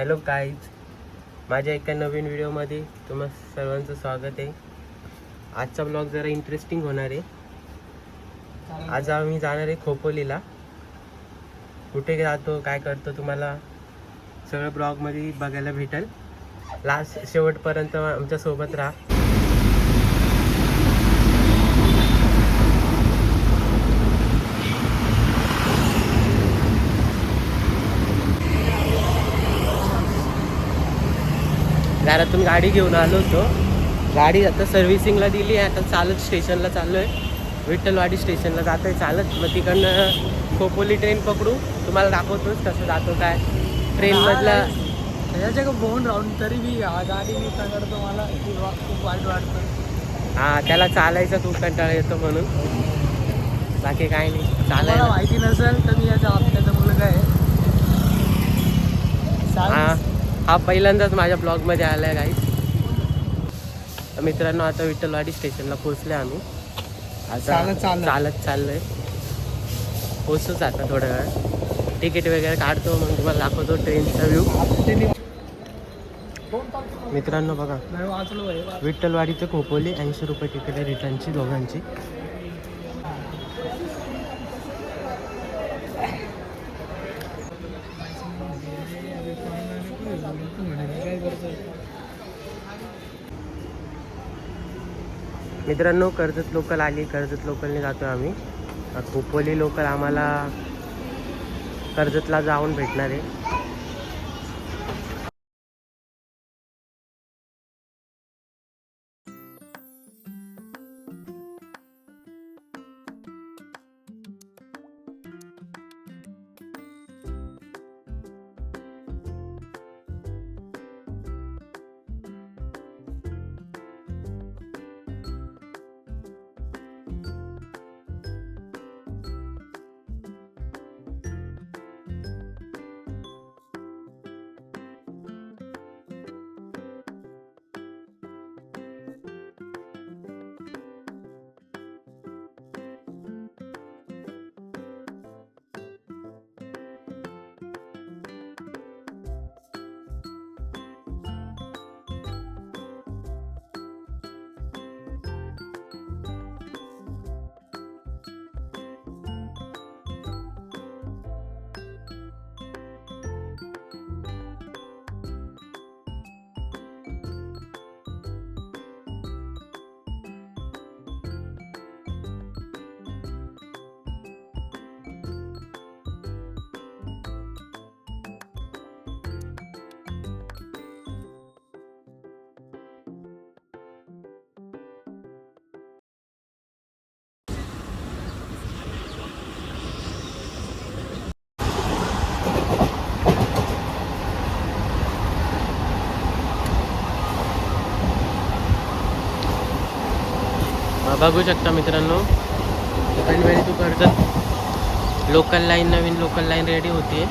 Hello guys, माझ्या एका नवीन व्हिडिओमध्ये तुम्हा सर्वांचं स्वागत आहे. आजचा ब्लॉग जरा इंटरेस्टिंग होणार आहे. आज आम्ही जाणार आहे खोपोलीला. कुठे जातो काय करतो तुम्हाला सगळं ब्लॉगमध्ये बघायला भेटेल. लास्ट शेवटपर्यंत आमच्यासोबत राहा. घरातून गाडी घेऊन आलो होतो. गाडी आता सर्व्हिसिंगला दिली आहे. आता चालत स्टेशनला चाललो आहे. विठ्ठलवाडी स्टेशनला जातो आहे चालत. मग तिकडनं खोपोली ट्रेन पकडू. तुम्हाला दाखवतोच कसं जातो काय ट्रेनमधला. त्याच्या का बोन राहून तरी मी गाडी मी सांगतो मला खूप वाईट वाटतं. हां, त्याला चालायचा खूप कंटाळा येतो म्हणून. बाकी काय नाही, चालायला माहिती नसेल तर मी याचा आपल्याचा मुलगा आहे. हा पहिल्यांदाच माझ्या ब्लॉगमध्ये आला आहे गाईस. मित्रांनो, आता विठ्ठलवाडी स्टेशनला पोहोचले आम्ही. आता चालत चाललो आहे. पोचतोच आता थोड्या वेळ. तिकीट वगैरे काढतो, मग तुम्हाला दाखवतो ट्रेनचा व्ह्यू. मित्रांनो बघा, विठ्ठलवाडी ते खोपोली 80 रुपये तिकीट आहे रिटर्नची दोघांची. मित्रांनो, कर्जत लोकल आली. कर्जत लोकलने जातो आम्ही. खोपोली लोकल आम्हाला कर्जतला जाऊन भेटणार आहे. बघू शकता मित्रांनो, वेळी तू कर्जत लोकल लाईन, नवीन लोकल लाईन रेडी होते.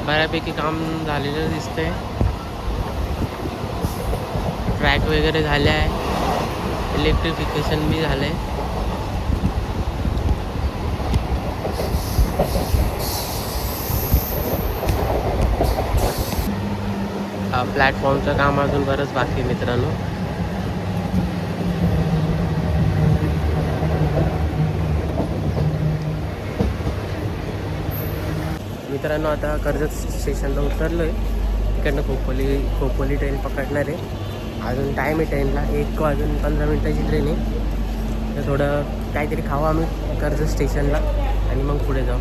बऱ्यापैकी काम झालेलं दिसतंय. ट्रॅक वगैरे झाले आहे. इलेक्ट्रिफिकेशन बी झालं आहे. प्लॅटफॉर्मचं काम अजून बरंच बाकी आहे मित्रांनो. मित्रांनो, आता कर्जत स्टेशनला उतरलो आहे. तिकडनं खोपोली ट्रेन पकडणार आहे. अजून टाईम आहे ट्रेनला. 1 वाजून 15 मिनिटाची ट्रेन आहे. तर थोडं काहीतरी खावं आम्ही कर्जत स्टेशनला आणि मग पुढे जाऊ.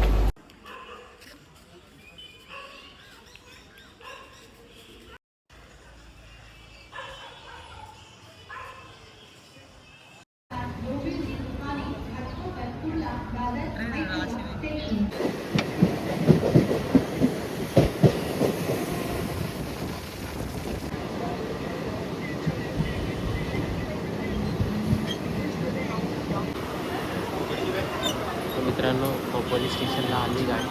मित्रांनो, खोपोली स्टेशनला आली गाडी.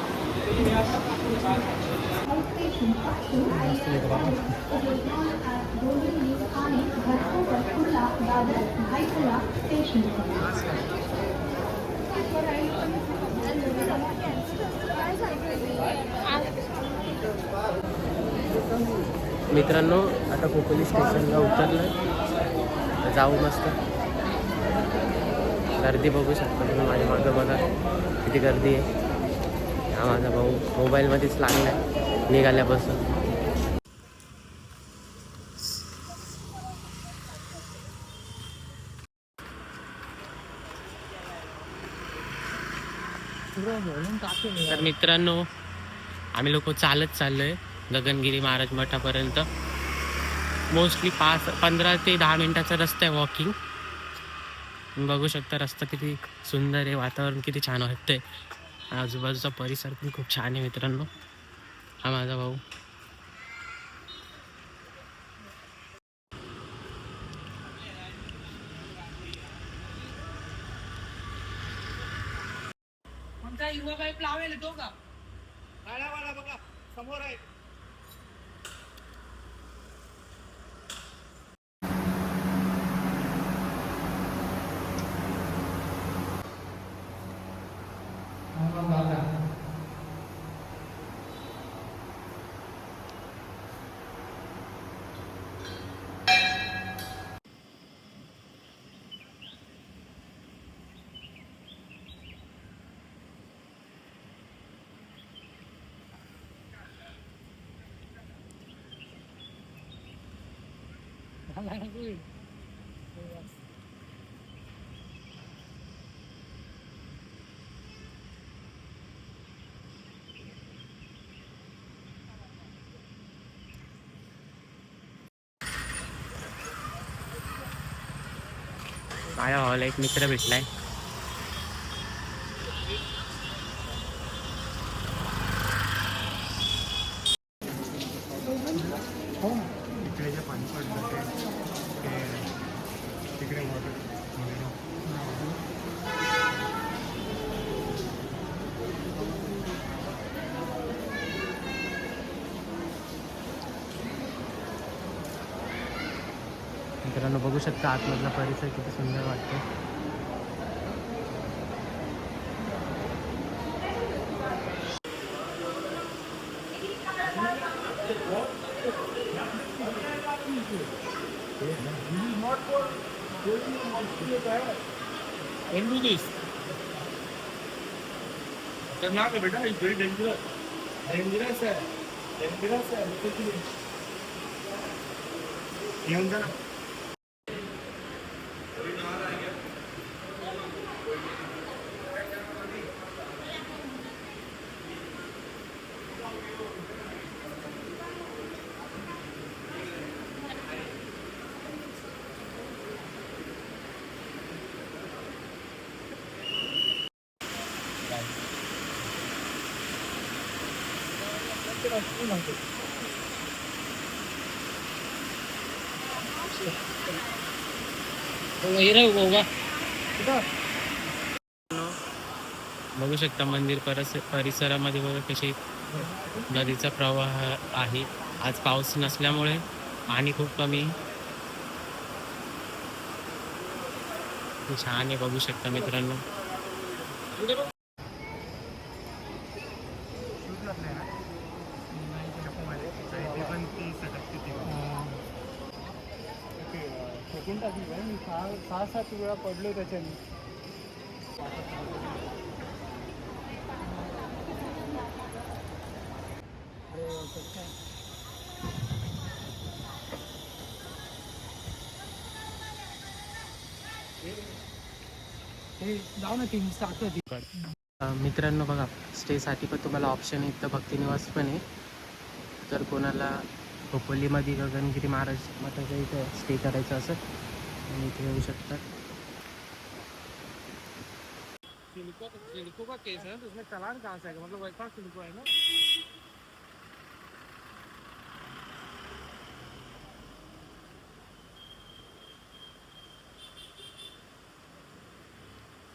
मित्रांनो आता खोपोली स्टेशनला उतरलं, जाऊ मस्त. गर्दी बघू शकता तुम्ही माझ्या मागं बघा किती गर्दी आहे. हा माझा भाऊ मोबाईलमध्येच लागला आहे निघाल्यापासून. तर मित्रांनो आम्ही लोक चालत चाललोय गगनगिरी महाराज मठापर्यंत. मोस्टली 15 ते 10 मिनिटाचा रस्ता आहे वॉकिंग. बघू शकता रस्ता किती सुंदर आहे, वातावरण किती छान वाटतंय, आजूबाजूचा परिसर पण खूप छान आहे मित्रांनो. हा माझा भाऊ. हिरवा पाईप लावेल तो का बघा समोर आहे. माझ्या भावाला एक मित्र भेटलाय. इकडे जे पाणी पडलं ते तिकडे मित्रांनो बघू शकता आतमधला परिसर किती सुंदर वाटतो. बेटा इज वेरी डेंजरस डेंजरस है डेंजरस है. येऊन जा ना. बघू शकता मंदिर परिसरामध्ये बघा कशी नदीचा प्रवाह आहे. आज पाऊस नसल्यामुळे पाणी खूप कमी. छान आहे बघू शकता मित्रांनो. फेकून टाकली काय मी 6-7 वेळा पडलो त्याच्याने. जाऊ ना 3 मित्रांनो बघा स्टेसाठी पण तुम्हाला ऑप्शन आहे. इथं भक्तिनिवास पण आहे. जर कोणाला खोपोलीमध्ये गगनगिरी महाराज मठाच्या इथं स्टे करायचं असं आणि इथे येऊ शकतात. सिलिको का केस है, तो उसमें चालान कहाँ से आएगा? मतलब वैसा सिलिको है ना.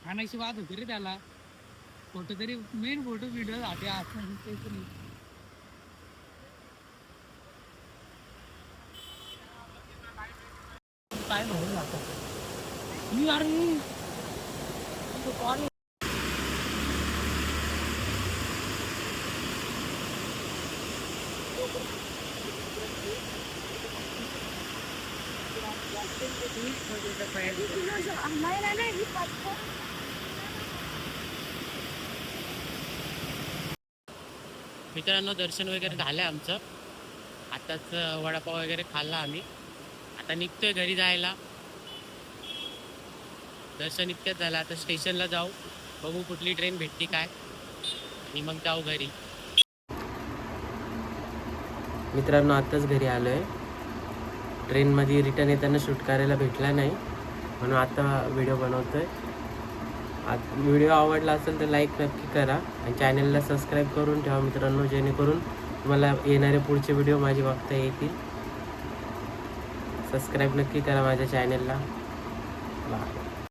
आणायची बात होती रे त्याला. फोटो तरी मेन फोटो व्हिडिओ झाले असं तेच नाही. काय म्हणून आता मी अरे कॉल मित्रांनो दर्शन वगैरे झालं आमचं. आताच वडापाव वगैरे खाल्ला आम्ही. आता निघतोय घरी जायला. दर्शन इतक्यात झालं. आता स्टेशनला जाऊ, बघू कुठली ट्रेन भेटती काय, आणि मग जाऊ घरी. मित्रांनो आताच घरी आलो आहे. ट्रेनमध्ये रिटर्न येताना शूट करायला भेटला नाही, म्हणून आता व्हिडिओ बनवतोय. व्हिडिओ आवडला असेल तर लाईक नक्की करा आणि चॅनलला सबस्क्राईब करून ठेवा मित्रांनो, जेणेकरून तुम्हाला येणारे पुढचे व्हिडिओ माझे बघता येतील. सबस्क्राईब नक्की करा माझ्या चॅनलला. बाय.